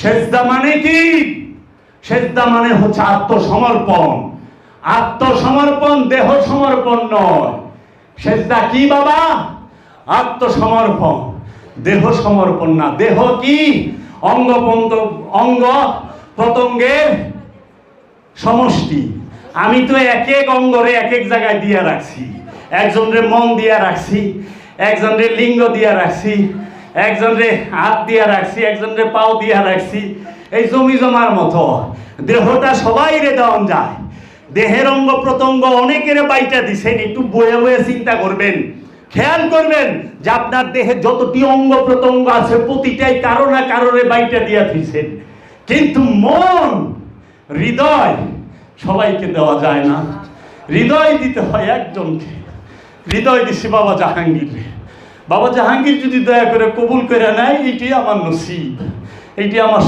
সেজদা মানে কি? সেজদা মানে হচ্ছে আত্মসমর্পণ। আত্মসমর্পণ, দেহ সমর্পণ নয়। সেজদা কি বাবা? আত্মসমর্পণ, দেহ সমর্পণ না। দেহ কি? অঙ্গ প্রত্যঙ্গের সমষ্টি। আমি তো এক এক অঙ্গরে এক এক জায়গায় দিয়ে রাখছি। একজনের মন দিয়া রাখছি, একজনের লিঙ্গ দিয়া রাখছি, একজনের হাত দিয়া রাখছি, একজনের পাও দিয়া রাখছি। এই জমি জমার মতো দেহটা সবাই রে দেওয়ান যায়। দেহের অঙ্গ প্রত্যঙ্গ অনেকের বাইটা দিছেন। একটু বয়ে বয়ে চিন্তা করবেন, খেয়াল করবেন যে আপনার দেহে যতটি অঙ্গ প্রত্যঙ্গ আছে প্রতিটাই কারো না কারোরে বাইটা দিয়া দিছেন। কিন্তু মন, হৃদয় সবাইকে দেওয়া যায় না। হৃদয় দিতে হয় একজনকে। হৃদয় দিছি বাবা জাহাঙ্গীর। বাবা জাহাঙ্গীর যদি দয়া করে কবুল করে নেয়, এইটি আমার নসিব, এইটি আমার